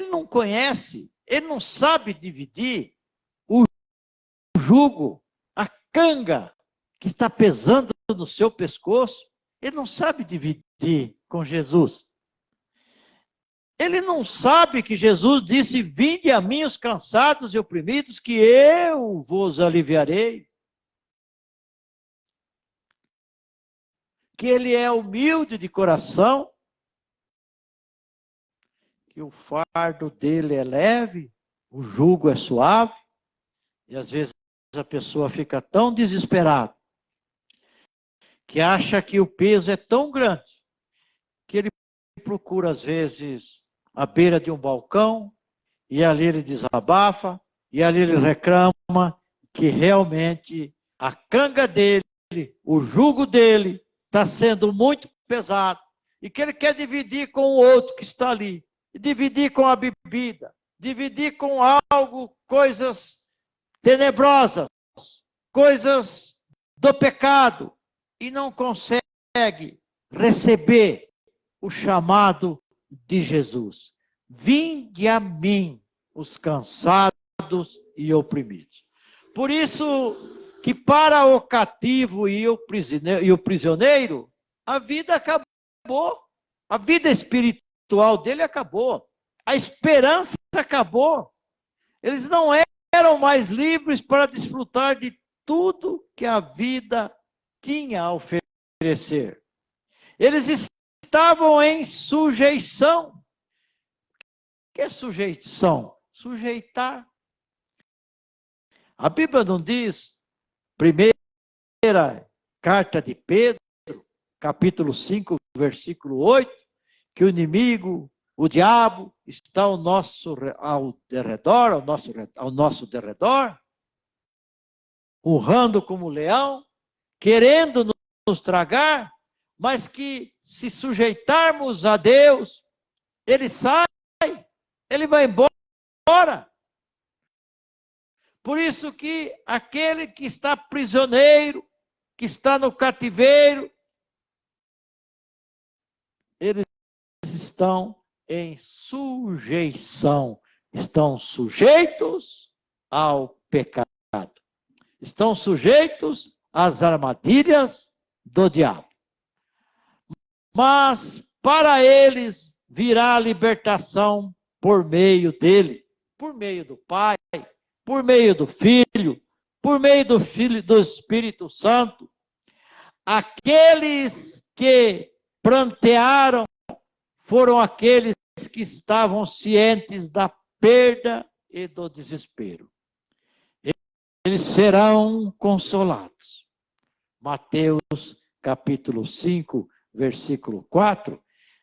não conhece, ele não sabe dividir o jugo, a canga que está pesando no seu pescoço, ele não sabe dividir com Jesus. Ele não sabe que Jesus disse: vinde a mim os cansados e oprimidos, que eu vos aliviarei. Que ele é humilde de coração, que o fardo dele é leve, o jugo é suave, e às vezes a pessoa fica tão desesperada, que acha que o peso é tão grande, que ele procura às vezes a beira de um balcão, e ali ele desabafa, e ali ele reclama que realmente a canga dele, o jugo dele, está sendo muito pesado, e que ele quer dividir com o outro que está ali, dividir com a bebida, dividir com algo, coisas tenebrosas, coisas do pecado, e não consegue receber o chamado de Jesus. Vinde a mim, os cansados e oprimidos. Por isso que para o cativo e o prisioneiro, a vida acabou. A vida espiritual dele acabou. A esperança acabou. Eles não eram mais livres para desfrutar de tudo que a vida tinha a oferecer. Eles estavam em sujeição. O que é sujeição? Sujeitar. A Bíblia não diz, primeira carta de Pedro, capítulo 5, versículo 8, que o inimigo, o diabo, está ao nosso derredor, urrando como leão, querendo nos tragar, mas que se sujeitarmos a Deus, ele sai, ele vai embora. Por isso que aquele que está prisioneiro, que está no cativeiro, eles estão em sujeição, estão sujeitos ao pecado, estão sujeitos às armadilhas do diabo. Mas para eles virá a libertação por meio dele, por meio do Pai, por meio do Filho, por meio do Filho do Espírito Santo. Aqueles que prantearam foram aqueles que estavam cientes da perda e do desespero. Eles serão consolados. Mateus capítulo 5, versículo 4,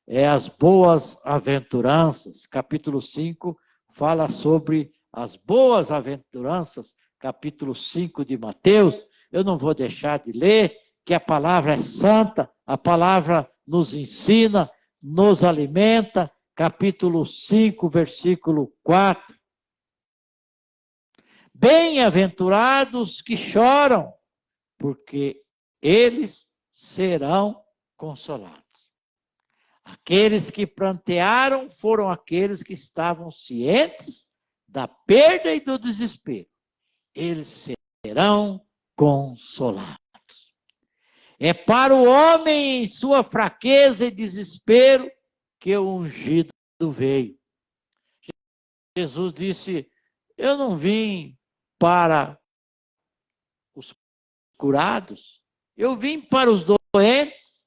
é as boas aventuranças. Capítulo 5 fala sobre as boas aventuranças. Capítulo 5 de Mateus, eu não vou deixar de ler, que a palavra é santa, a palavra nos ensina, nos alimenta. Capítulo 5, versículo 4. Bem-aventurados que choram, porque eles serão consolados. Aqueles que prantearam foram aqueles que estavam cientes da perda e do desespero. Eles serão consolados. É para o homem em sua fraqueza e desespero que o ungido veio. Jesus disse: eu não vim para curados. Eu vim para os doentes.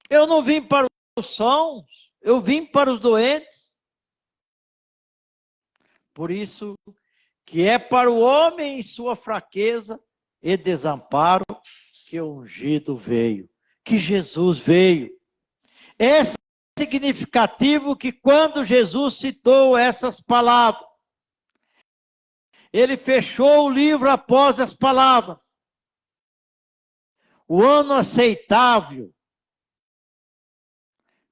Eu não vim para os sãos, eu vim para os doentes. Por isso que é para o homem em sua fraqueza e desamparo que o ungido veio, que Jesus veio. É significativo que quando Jesus citou essas palavras, ele fechou o livro após as palavras. O ano aceitável.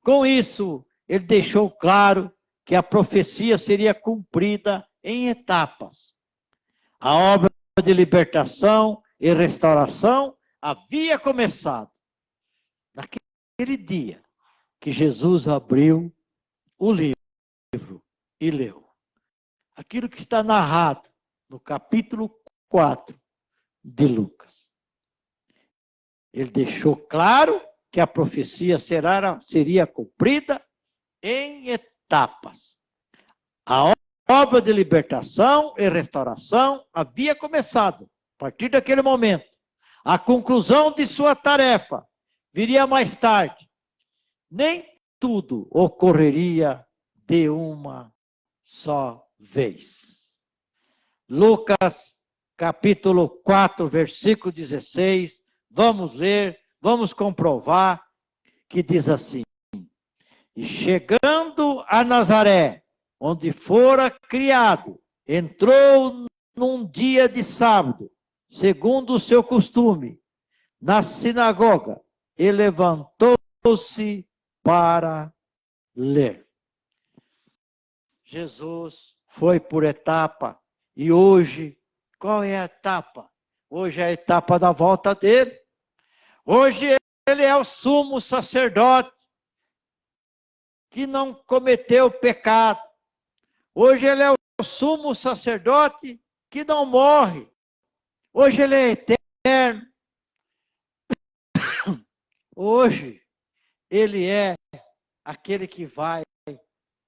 Com isso, ele deixou claro que a profecia seria cumprida em etapas. A obra de libertação e restauração havia começado naquele dia que Jesus abriu o livro e leu. Aquilo que está narrado no capítulo 4 de Lucas. Ele deixou claro que a profecia seria cumprida em etapas. A obra de libertação e restauração havia começado. A partir daquele momento, a conclusão de sua tarefa viria mais tarde. Nem tudo ocorreria de uma só vez. Lucas, capítulo 4, versículo 16, vamos ler, vamos comprovar, que diz assim: E chegando a Nazaré, onde fora criado, entrou num dia de sábado, segundo o seu costume, na sinagoga, e levantou-se para ler. Jesus foi por etapa, e hoje, qual é a etapa? Hoje é a etapa da volta dele. Hoje ele é o sumo sacerdote, que não cometeu pecado. Hoje ele é o sumo sacerdote que não morre. Hoje ele é eterno. Hoje ele é aquele que vai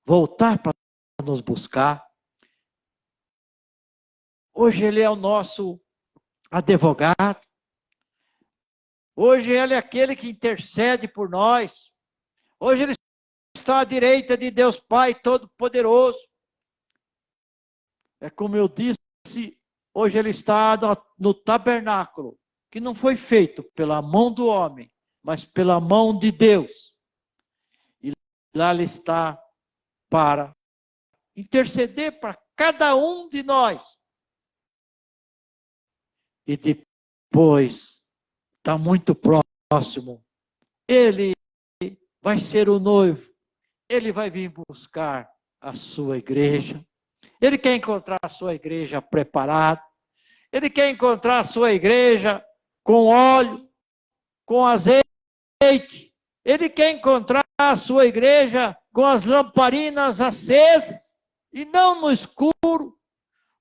voltar para nos buscar. Hoje ele é o nosso advogado. Hoje ele é aquele que intercede por nós. Hoje ele está à direita de Deus Pai Todo-Poderoso. É como eu disse, hoje ele está no tabernáculo, que não foi feito pela mão do homem, mas pela mão de Deus. E lá ele está para interceder para cada um de nós. E depois, está muito próximo, ele vai ser o noivo. Ele vai vir buscar a sua igreja. Ele quer encontrar a sua igreja preparada. Ele quer encontrar a sua igreja com óleo, com azeite. Ele quer encontrar a sua igreja com as lamparinas acesas e não no escuro,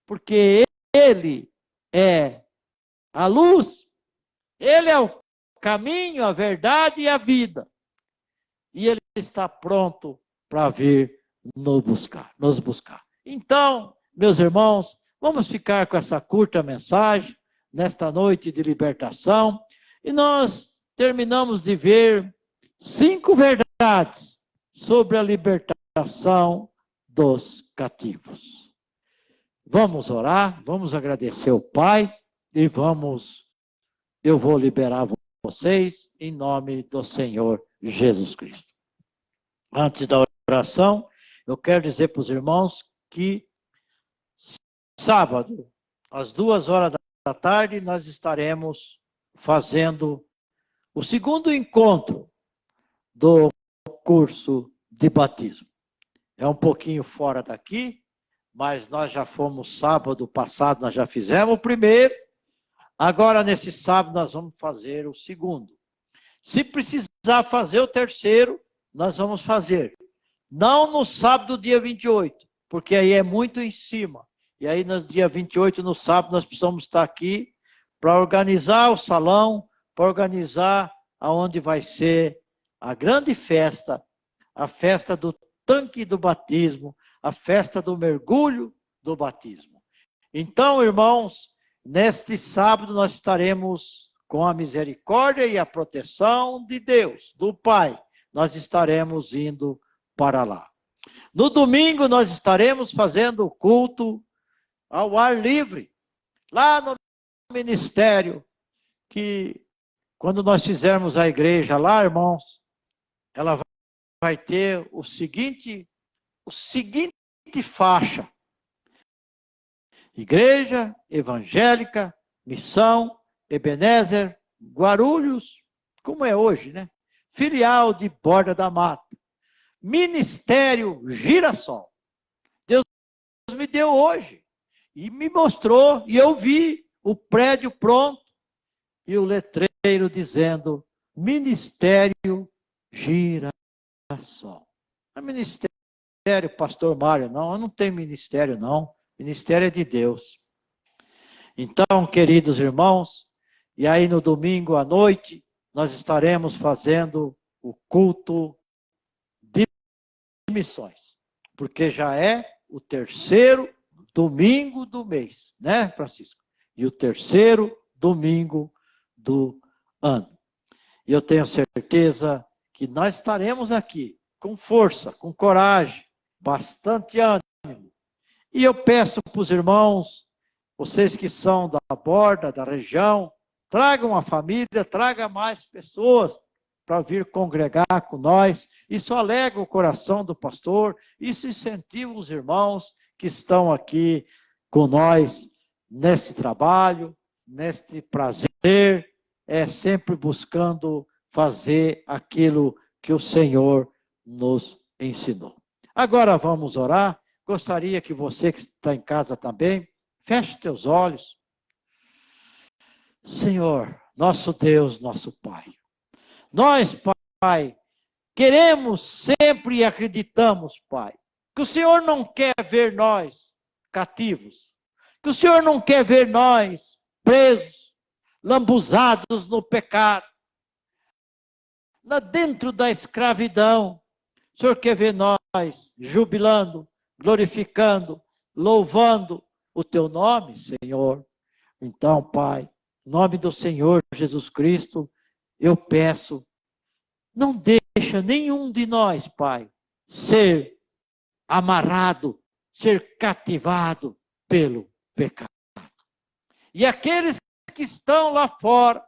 porque ele é a luz. Ele é o caminho, a verdade e a vida. E ele está pronto para vir nos buscar. Então, meus irmãos, vamos ficar com essa curta mensagem, nesta noite de libertação, e nós terminamos de ver 5 verdades sobre a libertação dos cativos. Vamos orar, vamos agradecer ao Pai, e eu vou liberar vocês em nome do Senhor Jesus Cristo. Antes da oração, eu quero dizer para os irmãos que sábado, às 14h, nós estaremos fazendo o segundo encontro do curso de batismo. É um pouquinho fora daqui, mas nós já fomos sábado passado, nós já fizemos o primeiro. Agora, nesse sábado, nós vamos fazer o segundo. Se precisar fazer o terceiro, nós vamos fazer. Não no sábado, dia 28, porque aí é muito em cima. E aí, no dia 28, no sábado, nós precisamos estar aqui para organizar o salão, para organizar aonde vai ser a grande festa, a festa do tanque do batismo, a festa do mergulho do batismo. Então, irmãos, neste sábado nós estaremos com a misericórdia e a proteção de Deus, do Pai. Nós estaremos indo para lá. No domingo nós estaremos fazendo o culto ao ar livre, lá no ministério, que quando nós fizermos a igreja lá, irmãos, ela vai ter o seguinte faixa: Igreja Evangélica, Missão, Ebenezer, Guarulhos, como é hoje, né? Filial de Borda da Mata. Ministério Girassol. Deus me deu hoje. E me mostrou, e eu vi o prédio pronto, e o letreiro dizendo, Ministério Girassol. Não é ministério Pastor Mário, não. Eu não tenho ministério, não. Ministério é de Deus. Então, queridos irmãos, e aí no domingo à noite, nós estaremos fazendo o culto de missões, porque já é o terceiro domingo do mês, né, Francisco? E o terceiro domingo do ano. E eu tenho certeza que nós estaremos aqui com força, com coragem, bastante ânimo. E eu peço para os irmãos, vocês que são da borda, da região, tragam a família, tragam mais pessoas para vir congregar com nós. Isso alegra o coração do pastor, isso incentiva os irmãos que estão aqui com nós nesse trabalho, neste prazer, sempre buscando fazer aquilo que o Senhor nos ensinou. Agora vamos orar. Gostaria que você que está em casa também, feche teus olhos. Senhor, nosso Deus, nosso Pai. Nós, Pai, queremos sempre e acreditamos, Pai, que o Senhor não quer ver nós cativos, que o Senhor não quer ver nós presos, lambuzados no pecado, lá dentro da escravidão. O Senhor quer ver nós jubilando, glorificando, louvando o Teu nome, Senhor. Então, Pai, em nome do Senhor Jesus Cristo, eu peço, não deixa nenhum de nós, Pai, ser amarrado, ser cativado pelo pecado. E aqueles que estão lá fora,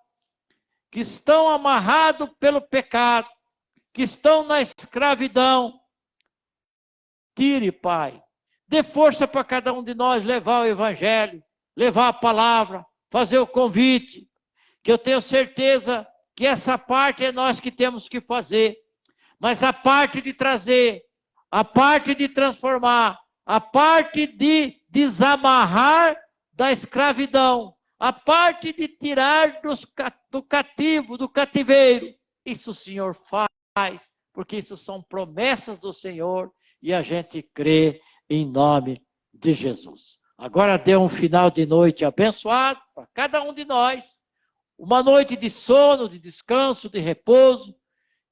que estão amarrados pelo pecado, que estão na escravidão, tire, Pai, dê força para cada um de nós levar o Evangelho, levar a palavra, fazer o convite, que eu tenho certeza que essa parte é nós que temos que fazer, mas a parte de trazer, a parte de transformar, a parte de desamarrar da escravidão, a parte de tirar do cativo, do cativeiro, isso o Senhor faz, porque isso são promessas do Senhor e a gente crê em nome de Jesus. Agora dê um final de noite abençoado para cada um de nós, uma noite de sono, de descanso, de repouso,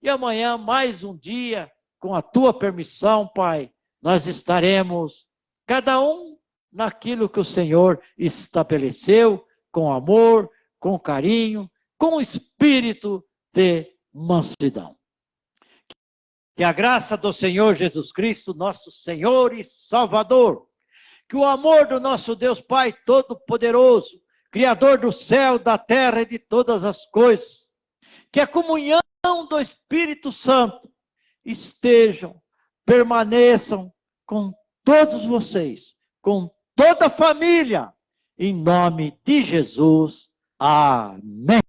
e amanhã mais um dia, com a Tua permissão, Pai, nós estaremos, cada um naquilo que o Senhor estabeleceu, com amor, com carinho, com espírito de mansidão. Que a graça do Senhor Jesus Cristo, nosso Senhor e Salvador, que o amor do nosso Deus Pai Todo-Poderoso, Criador do céu, da terra e de todas as coisas, que a comunhão do Espírito Santo estejam, permaneçam com todos vocês, com toda a família, em nome de Jesus. Amém.